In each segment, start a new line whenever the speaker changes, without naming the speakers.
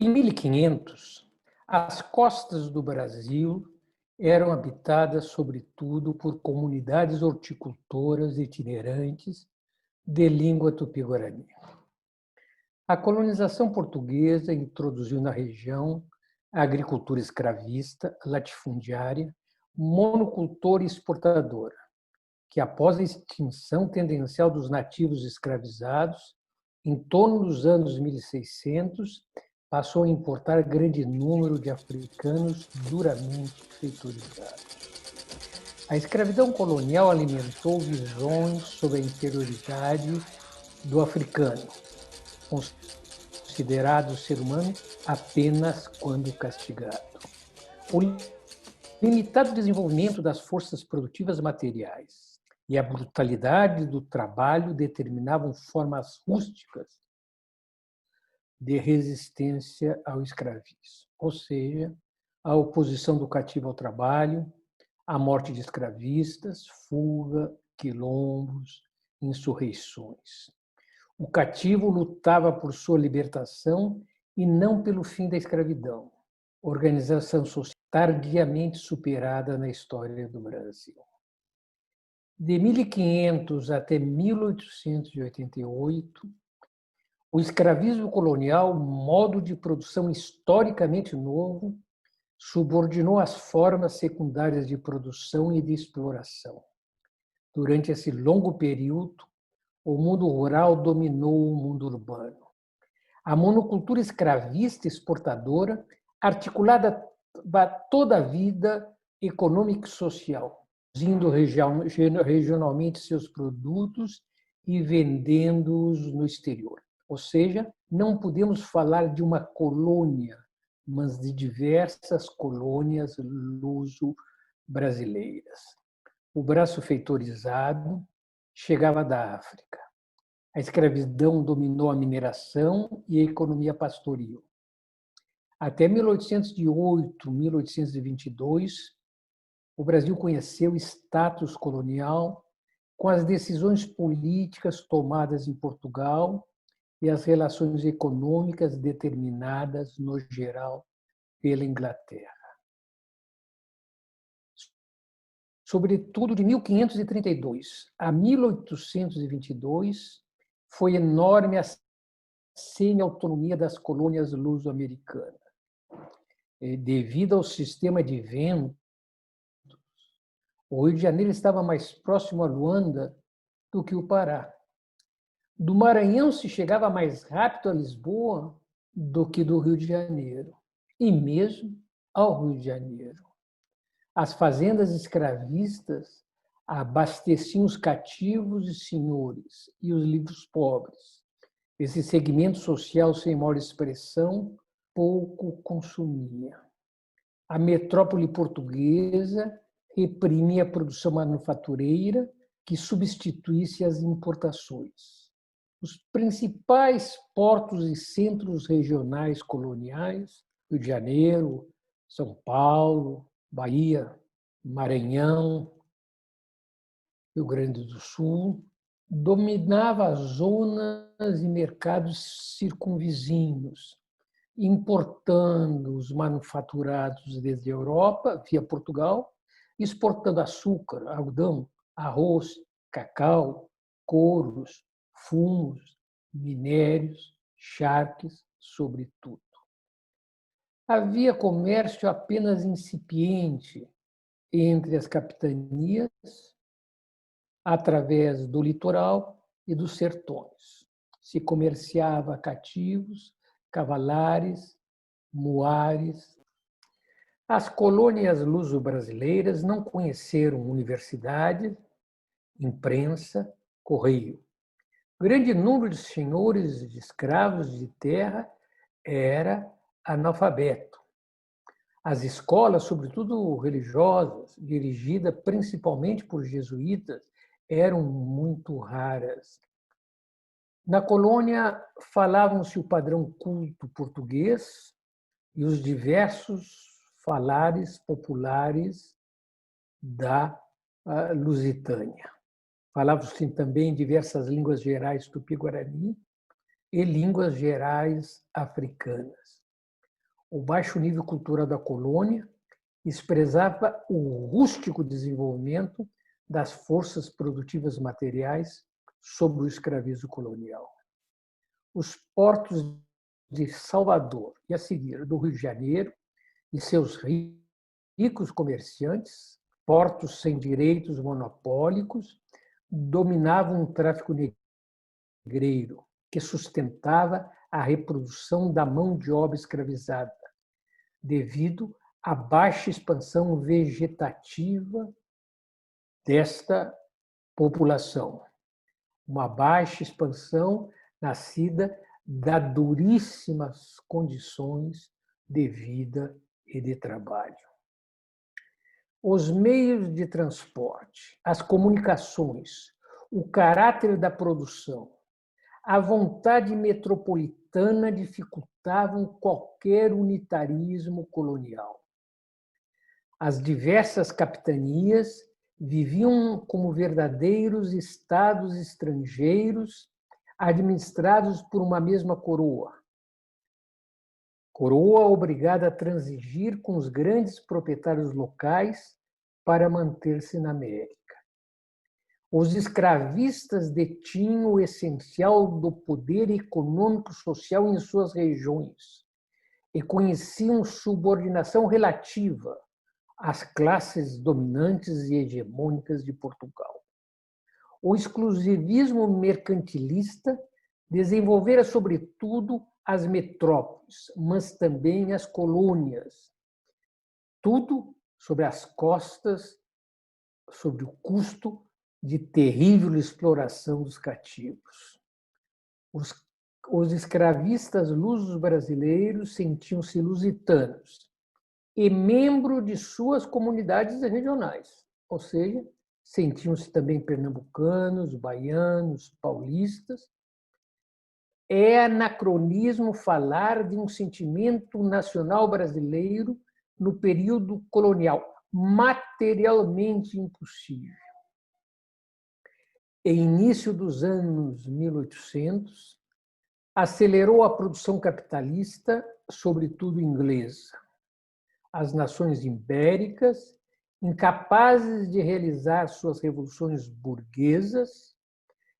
Em 1500, as costas do Brasil eram habitadas, sobretudo, por comunidades horticultoras itinerantes de língua tupi-guarani. A colonização portuguesa introduziu na região a agricultura escravista, latifundiária, monocultora e exportadora, que, após a extinção tendencial dos nativos escravizados, em torno dos anos 1600, passou a importar grande número de africanos duramente feitorizados. A escravidão colonial alimentou visões sobre a inferioridade do africano, considerado ser humano apenas quando castigado. O limitado desenvolvimento das forças produtivas materiais e a brutalidade do trabalho determinavam formas rústicas de resistência ao escravismo, ou seja, a oposição do cativo ao trabalho, a morte de escravistas, fuga, quilombos, insurreições. O cativo lutava por sua libertação e não pelo fim da escravidão, organização social tardiamente superada na história do Brasil. De 1500 até 1888, o escravismo colonial, modo de produção historicamente novo, subordinou as formas secundárias de produção e de exploração. Durante esse longo período, o mundo rural dominou o mundo urbano. A monocultura escravista exportadora, articulada toda a vida econômica e social, produzindo regionalmente seus produtos e vendendo-os no exterior. Ou seja, não podemos falar de uma colônia, mas de diversas colônias luso-brasileiras. O braço feitorizado chegava da África. A escravidão dominou a mineração e a economia pastoril. Até 1808, 1822, o Brasil conheceu status colonial com as decisões políticas tomadas em Portugal e as relações econômicas determinadas, no geral, pela Inglaterra. Sobretudo de 1532 a 1822, foi enorme a semi-autonomia das colônias luso-americanas. Devido ao sistema de ventos, o Rio de Janeiro estava mais próximo a Luanda do que o Pará. Do Maranhão se chegava mais rápido a Lisboa do que do Rio de Janeiro, e mesmo ao Rio de Janeiro. As fazendas escravistas abasteciam os cativos e senhores e os livros pobres. Esse segmento social sem maior expressão pouco consumia. A metrópole portuguesa reprimia a produção manufatureira que substituísse as importações. Os principais portos e centros regionais coloniais, Rio de Janeiro, São Paulo, Bahia, Maranhão, Rio Grande do Sul, dominava as zonas e mercados circunvizinhos, importando os manufaturados desde a Europa, via Portugal, exportando açúcar, algodão, arroz, cacau, couros, fumos, minérios, charques, sobretudo. Havia comércio apenas incipiente entre as capitanias, através do litoral e dos sertões. Se comerciava cativos, cavalares, muares. As colônias luso-brasileiras não conheceram universidade, imprensa, correio. Grande número de senhores de escravos de terra era analfabeto. As escolas, sobretudo religiosas, dirigidas principalmente por jesuítas, eram muito raras. Na colônia, falavam-se o padrão culto português e os diversos falares populares da Lusitânia. Falavam-se também diversas línguas gerais tupi-guarani e línguas gerais africanas. O baixo nível cultural da colônia expressava o rústico desenvolvimento das forças produtivas materiais sob o escravismo colonial. Os portos de Salvador e, a seguir, do Rio de Janeiro e seus ricos comerciantes, portos sem direitos monopólicos, dominavam um tráfico negreiro que sustentava a reprodução da mão de obra escravizada, devido à baixa expansão vegetativa desta população. Uma baixa expansão nascida das duríssimas condições de vida e de trabalho. Os meios de transporte, as comunicações, o caráter da produção, a vontade metropolitana dificultavam qualquer unitarismo colonial. As diversas capitanias viviam como verdadeiros estados estrangeiros administrados por uma mesma coroa. Coroa obrigada a transigir com os grandes proprietários locais para manter-se na América. Os escravistas detinham o essencial do poder econômico e social em suas regiões e conheciam subordinação relativa às classes dominantes e hegemônicas de Portugal. O exclusivismo mercantilista desenvolvera, sobretudo, as metrópoles, mas também as colônias. Tudo sobre as costas, sobre o custo de terrível exploração dos cativos. Os escravistas lusos brasileiros sentiam-se lusitanos e membros de suas comunidades regionais, ou seja, sentiam-se também pernambucanos, baianos, paulistas. É anacronismo falar de um sentimento nacional brasileiro no período colonial, materialmente impossível. Em início dos anos 1800, acelerou a produção capitalista, sobretudo inglesa. As nações ibéricas, incapazes de realizar suas revoluções burguesas,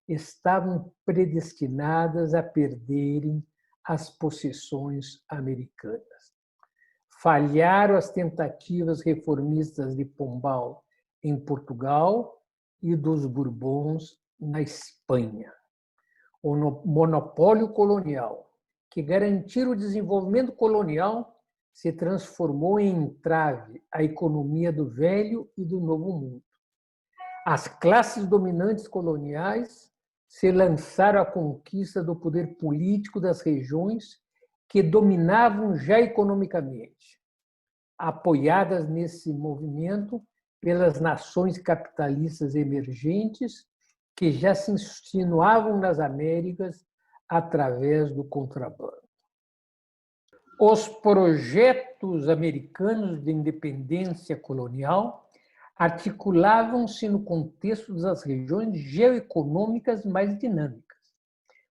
estavam predestinadas a perderem as possessões americanas. Falharam as tentativas reformistas de Pombal em Portugal e dos Bourbons na Espanha. O monopólio colonial, que garantia o desenvolvimento colonial, se transformou em entrave à economia do velho e do novo mundo. As classes dominantes coloniais se lançaram à conquista do poder político das regiões que dominavam já economicamente, apoiadas nesse movimento pelas nações capitalistas emergentes que já se insinuavam nas Américas através do contrabando. Os projetos americanos de independência colonial articulavam-se no contexto das regiões geoeconômicas mais dinâmicas.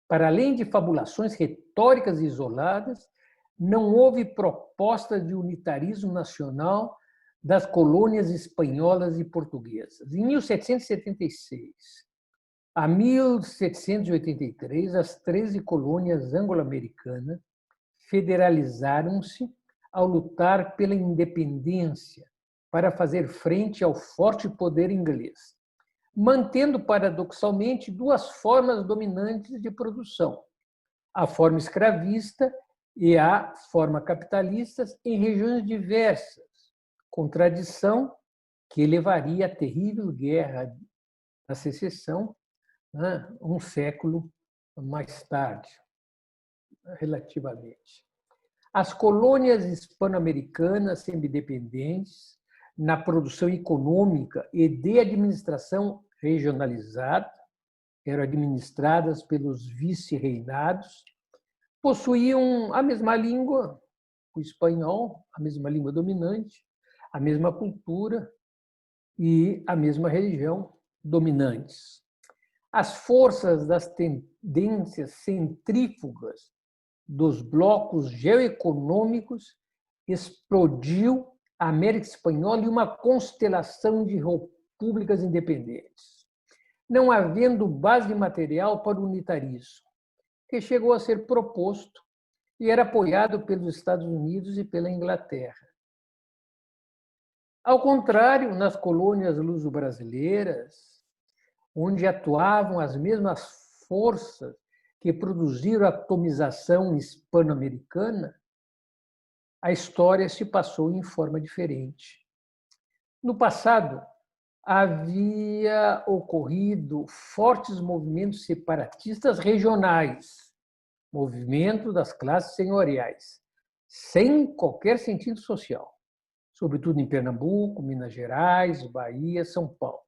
Para além de fabulações retóricas isoladas, não houve proposta de unitarismo nacional das colônias espanholas e portuguesas. Em 1776 a 1783, as 13 colônias anglo-americanas federalizaram-se ao lutar pela independência para fazer frente ao forte poder inglês, mantendo paradoxalmente duas formas dominantes de produção, a forma escravista e a forma capitalista em regiões diversas, contradição que levaria à terrível Guerra da Secessão, né, um século mais tarde, relativamente. As colônias hispano-americanas semi-dependentes na produção econômica e de administração regionalizada, eram administradas pelos vice-reinados, possuíam a mesma língua, o espanhol, a mesma língua dominante, a mesma cultura e a mesma religião dominantes. As forças das tendências centrífugas dos blocos geoeconômicos explodiu a América Espanhola em uma constelação de repúblicas independentes, não havendo base material para o unitarismo, que chegou a ser proposto e era apoiado pelos Estados Unidos e pela Inglaterra. Ao contrário, nas colônias luso-brasileiras, onde atuavam as mesmas forças que produziram a atomização hispano-americana, a história se passou em forma diferente. No passado, havia ocorrido fortes movimentos separatistas regionais, movimento das classes senhoriais, sem qualquer sentido social, sobretudo em Pernambuco, Minas Gerais, Bahia, São Paulo.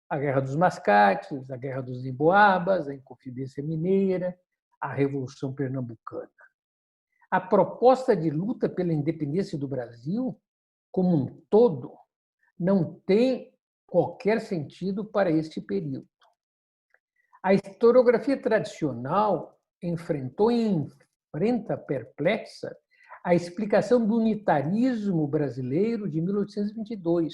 A Guerra dos Mascates, a Guerra dos Emboabas, a Inconfidência Mineira, a Revolução Pernambucana. A proposta de luta pela independência do Brasil, como um todo, não tem qualquer sentido para este período. A historiografia tradicional enfrentou e enfrenta perplexa a explicação do unitarismo brasileiro de 1822.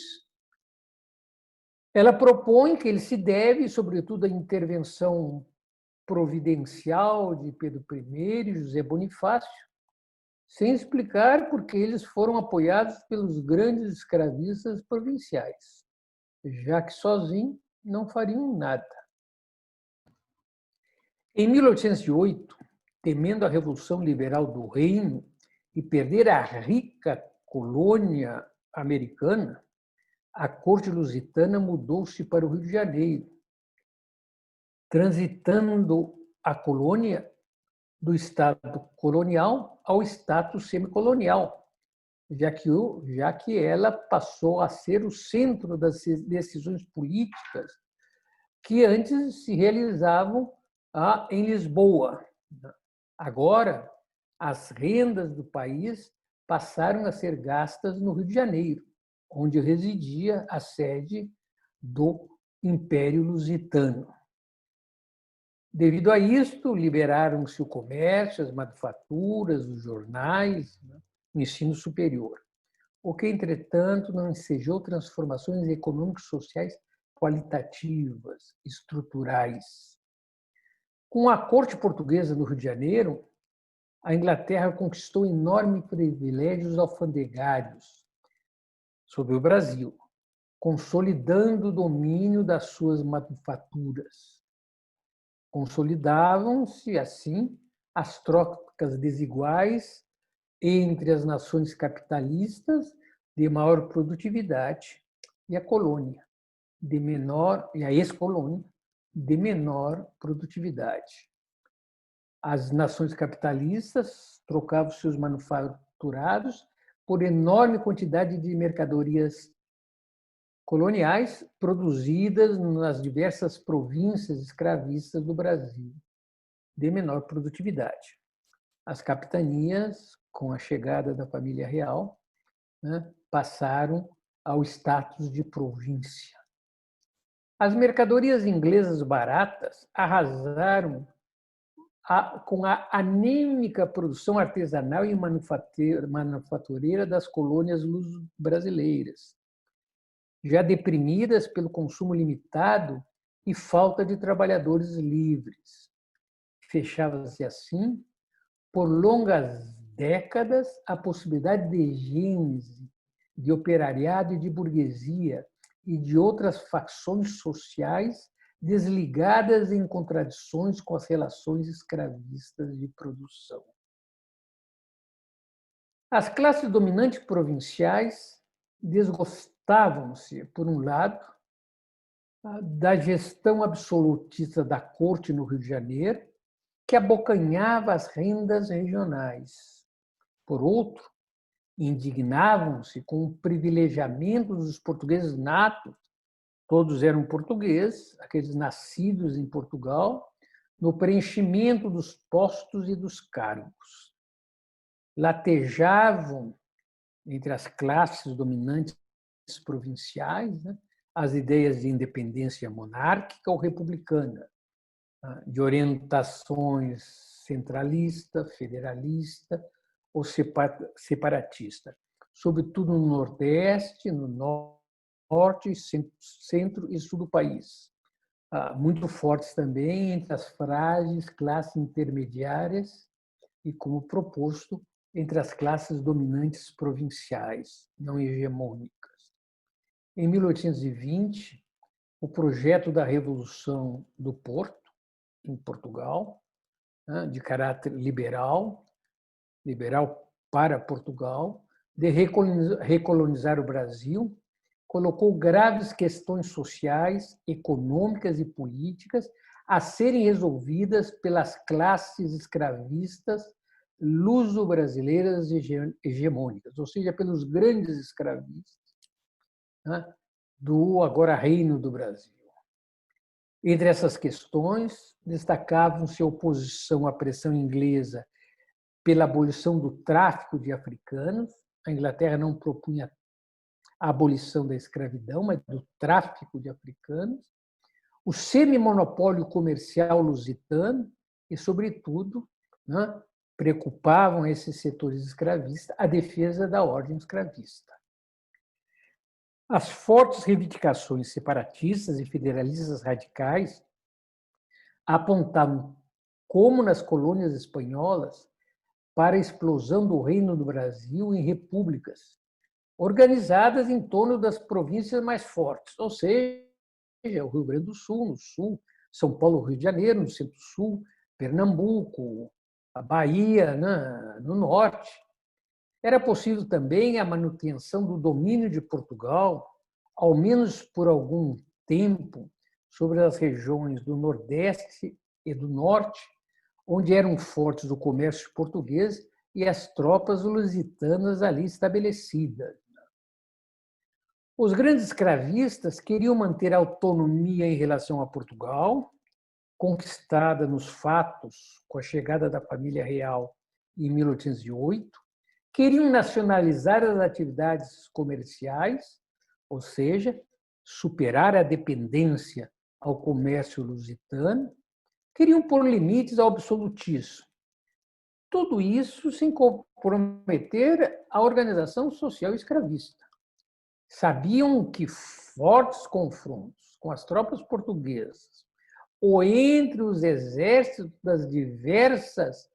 Ela propõe que ele se deve, sobretudo, à intervenção providencial de Pedro I e José Bonifácio, sem explicar por que eles foram apoiados pelos grandes escravistas provinciais, já que sozinhos não fariam nada. Em 1808, temendo a Revolução Liberal do Reino e perder a rica colônia americana, a corte lusitana mudou-se para o Rio de Janeiro, transitando a colônia do estado colonial ao status semicolonial, já que ela passou a ser o centro das decisões políticas que antes se realizavam em Lisboa. Agora, as rendas do país passaram a ser gastas no Rio de Janeiro, onde residia a sede do Império Lusitano. Devido a isto, liberaram-se o comércio, as manufaturas, os jornais, o ensino superior, o que, entretanto, não ensejou transformações econômicas e sociais qualitativas, estruturais. Com a corte portuguesa no Rio de Janeiro, a Inglaterra conquistou enormes privilégios alfandegários sobre o Brasil, consolidando o domínio das suas manufaturas. Consolidavam-se, assim, as trocas desiguais entre as nações capitalistas de maior produtividade e a colônia e a ex-colônia de menor produtividade. As nações capitalistas trocavam seus manufaturados por enorme quantidade de mercadorias coloniais produzidas nas diversas províncias escravistas do Brasil, de menor produtividade. As capitanias, com a chegada da família real, passaram ao status de província. As mercadorias inglesas baratas arrasaram com a anêmica produção artesanal e manufatureira das colônias luso-brasileiras, já deprimidas pelo consumo limitado e falta de trabalhadores livres. Fechava-se assim, por longas décadas, a possibilidade de gênese, de operariado e de burguesia e de outras facções sociais desligadas em contradições com as relações escravistas de produção. As classes dominantes provinciais desgostavam-se, por um lado, da gestão absolutista da corte no Rio de Janeiro, que abocanhava as rendas regionais. Por outro, indignavam-se com o privilegiamento dos portugueses natos, todos eram portugueses, aqueles nascidos em Portugal, no preenchimento dos postos e dos cargos. Latejavam entre as classes dominantes provinciais, né, as ideias de independência monárquica ou republicana, de orientações centralista, federalista ou separatista, sobretudo no Nordeste, no Norte, Centro e Sul do país. Muito fortes também entre as frágeis classes intermediárias e, como proposto, entre as classes dominantes provinciais, não hegemônicas. Em 1820, o projeto da Revolução do Porto, em Portugal, de caráter liberal para Portugal, de recolonizar o Brasil, colocou graves questões sociais, econômicas e políticas a serem resolvidas pelas classes escravistas luso-brasileiras hegemônicas, ou seja, pelos grandes escravistas, né, do agora Reino do Brasil. Entre essas questões, destacavam-se a oposição à pressão inglesa pela abolição do tráfico de africanos. A Inglaterra não propunha a abolição da escravidão, mas do tráfico de africanos, o semi-monopólio comercial lusitano e, sobretudo, né, preocupavam esses setores escravistas a defesa da ordem escravista. As fortes reivindicações separatistas e federalistas radicais apontavam, como nas colônias espanholas, para a explosão do Reino do Brasil em repúblicas, organizadas em torno das províncias mais fortes, ou seja, o Rio Grande do Sul, no sul, São Paulo, Rio de Janeiro, no centro-sul, Pernambuco, a Bahia, né, no norte. Era possível também a manutenção do domínio de Portugal, ao menos por algum tempo, sobre as regiões do Nordeste e do Norte, onde eram fortes o comércio português e as tropas lusitanas ali estabelecidas. Os grandes escravistas queriam manter a autonomia em relação a Portugal, conquistada nos fatos com a chegada da família real em 1808, queriam nacionalizar as atividades comerciais, ou seja, superar a dependência ao comércio lusitano, queriam pôr limites ao absolutismo. Tudo isso sem comprometer a organização social escravista. Sabiam que fortes confrontos com as tropas portuguesas ou entre os exércitos das diversas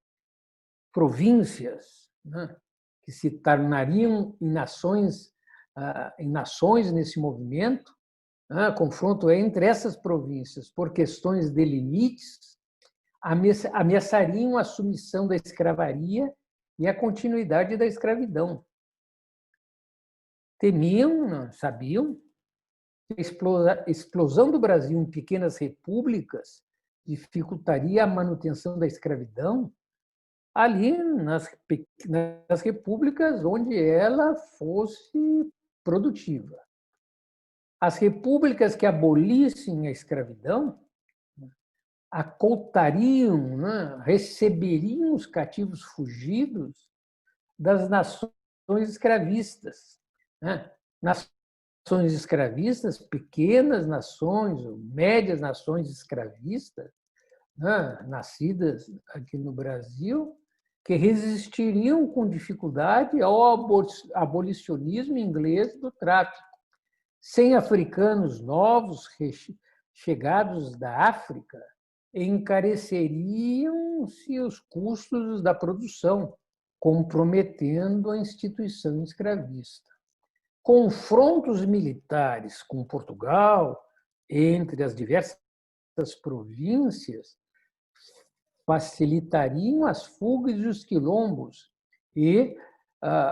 províncias, né, que se tornariam em nações nesse movimento, né, confronto entre essas províncias por questões de limites, ameaçariam a submissão da escravaria e a continuidade da escravidão. Temiam, sabiam, que a explosão do Brasil em pequenas repúblicas dificultaria a manutenção da escravidão ali nas repúblicas onde ela fosse produtiva. As repúblicas que abolissem a escravidão acoltariam, né, receberiam os cativos fugidos das nações escravistas, né? Nações escravistas, pequenas nações, médias nações escravistas, né, nascidas aqui no Brasil, que resistiriam com dificuldade ao abolicionismo inglês do tráfico. Sem africanos novos chegados da África, encareceriam-se os custos da produção, comprometendo a instituição escravista. Confrontos militares com Portugal, entre as diversas províncias, facilitariam as fugas e os quilombos e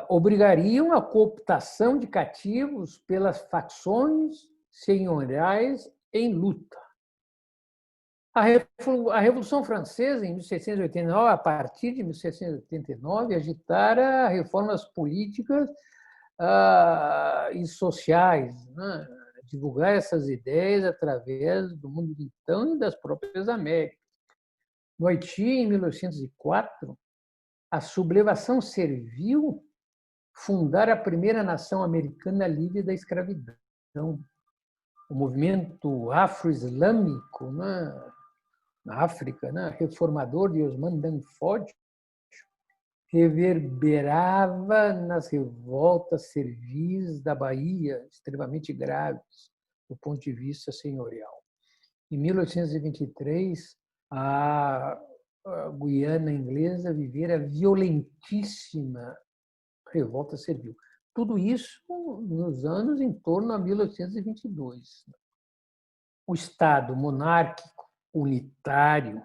obrigariam a cooptação de cativos pelas facções senhoriais em luta. A Revolução Francesa, em 1689, a partir de 1689, agitara reformas políticas e sociais, né? Divulgar essas ideias através do mundo então e das próprias Américas. No Haiti, em 1904, a sublevação serviu fundar a primeira nação americana livre da escravidão. O movimento afro-islâmico, né, na África, né, reformador de Osman Danfodio, reverberava nas revoltas servis da Bahia, extremamente graves do ponto de vista senhorial. Em 1823, a Guiana inglesa vivera violentíssima revolta servil. Tudo isso nos anos em torno a 1822. O Estado monárquico, unitário,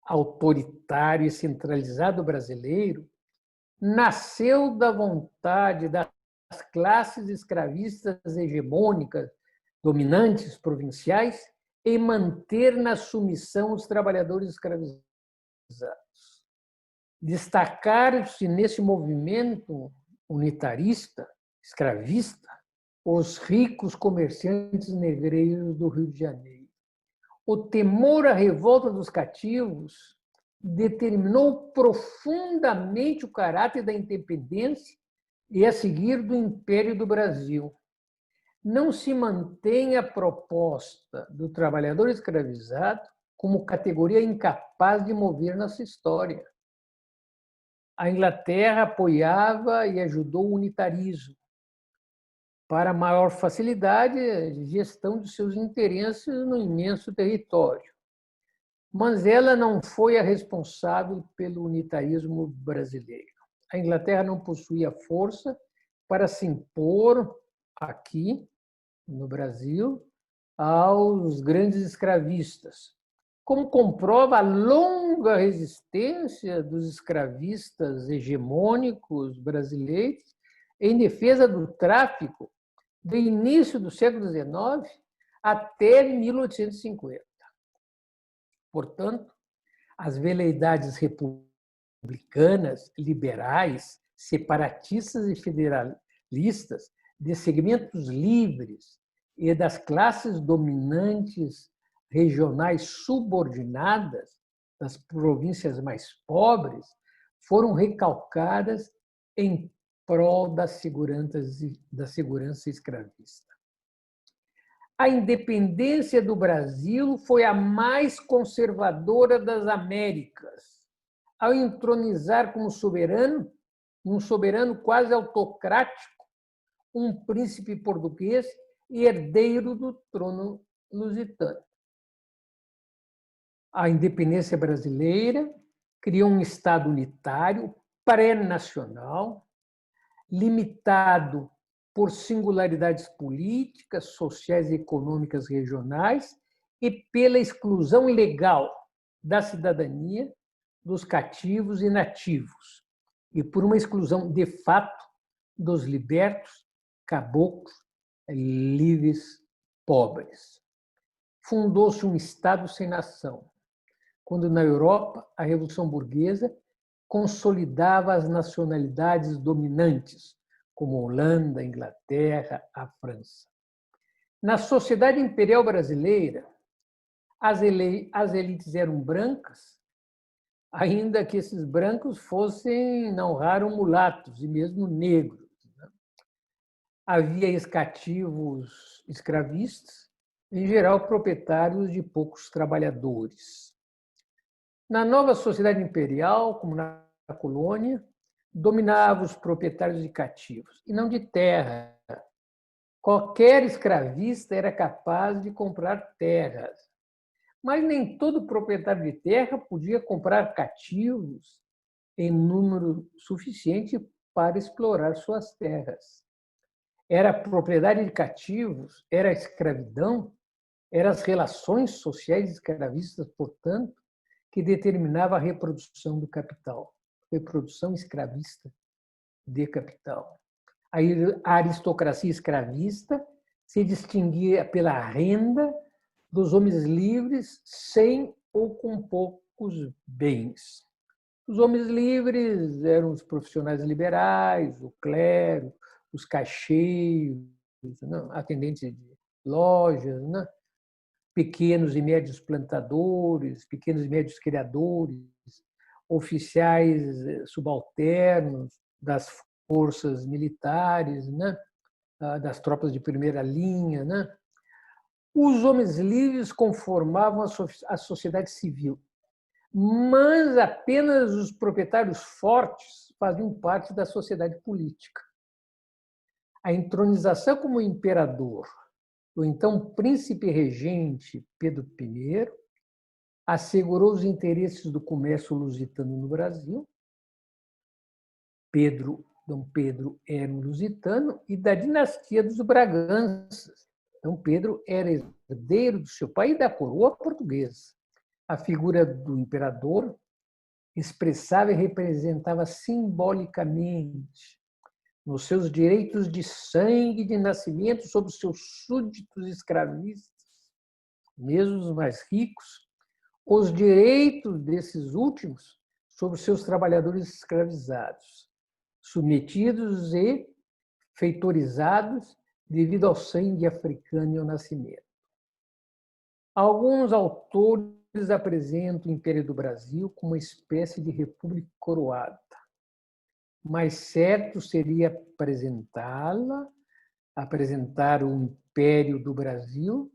autoritário e centralizado brasileiro nasceu da vontade das classes escravistas hegemônicas, dominantes provinciais, em manter na submissão os trabalhadores escravizados. Destacaram-se nesse movimento unitarista, escravista, os ricos comerciantes negreiros do Rio de Janeiro. O temor à revolta dos cativos determinou profundamente o caráter da independência e, a seguir, do Império do Brasil. Não se mantém a proposta do trabalhador escravizado como categoria incapaz de mover nossa história. A Inglaterra apoiava e ajudou o unitarismo para maior facilidade de gestão de seus interesses no imenso território. Mas ela não foi a responsável pelo unitarismo brasileiro. A Inglaterra não possuía força para se impor aqui, no Brasil, aos grandes escravistas, como comprova a longa resistência dos escravistas hegemônicos brasileiros em defesa do tráfico do início do século XIX até 1850. Portanto, as veleidades republicanas, liberais, separatistas e federalistas de segmentos livres e das classes dominantes regionais subordinadas das províncias mais pobres foram recalcadas em prol da segurança escravista. A independência do Brasil foi a mais conservadora das Américas, ao entronizar como soberano, um soberano quase autocrático, um príncipe português e herdeiro do trono lusitano. A independência brasileira criou um Estado unitário, pré-nacional, limitado por singularidades políticas, sociais e econômicas regionais e pela exclusão legal da cidadania dos cativos e nativos, e por uma exclusão de fato dos libertos, caboclos, livres, pobres. Fundou-se um Estado sem nação, quando na Europa a Revolução Burguesa consolidava as nacionalidades dominantes, como a Holanda, a Inglaterra, a França. Na sociedade imperial brasileira, as elites eram brancas, ainda que esses brancos fossem, não raro, mulatos e mesmo negros. Havia ex-cativos escravistas, em geral proprietários de poucos trabalhadores. Na nova sociedade imperial, como na colônia, dominava os proprietários de cativos, e não de terra. Qualquer escravista era capaz de comprar terras, mas nem todo proprietário de terra podia comprar cativos em número suficiente para explorar suas terras. Era a propriedade de cativos, era a escravidão, eram as relações sociais escravistas, portanto, que determinava a reprodução do capital, reprodução escravista de capital. A aristocracia escravista se distinguia pela renda dos homens livres sem ou com poucos bens. Os homens livres eram os profissionais liberais, o clero, os caixeiros, atendentes de lojas, pequenos e médios plantadores, pequenos e médios criadores, oficiais subalternos das forças militares, das tropas de primeira linha. Os homens livres conformavam a sociedade civil, mas apenas os proprietários fortes faziam parte da sociedade política. A entronização como imperador do então príncipe regente Pedro I assegurou os interesses do comércio lusitano no Brasil. Dom Pedro era um lusitano e da dinastia dos Braganças. Dom Pedro era herdeiro do seu pai e da coroa portuguesa. A figura do imperador expressava e representava simbolicamente nos seus direitos de sangue e de nascimento sobre os seus súditos escravistas, mesmo os mais ricos, os direitos desses últimos sobre os seus trabalhadores escravizados, submetidos e feitorizados devido ao sangue africano e ao nascimento. Alguns autores apresentam o Império do Brasil como uma espécie de república coroada. Mais certo seria apresentar o Império do Brasil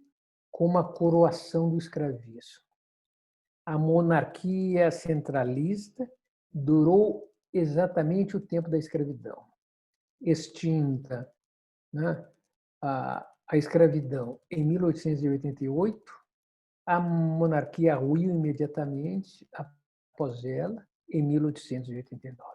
como a coroação do escravismo. A monarquia centralista durou exatamente o tempo da escravidão. Extinta a escravidão em 1888, a monarquia ruiu imediatamente após ela, em 1889.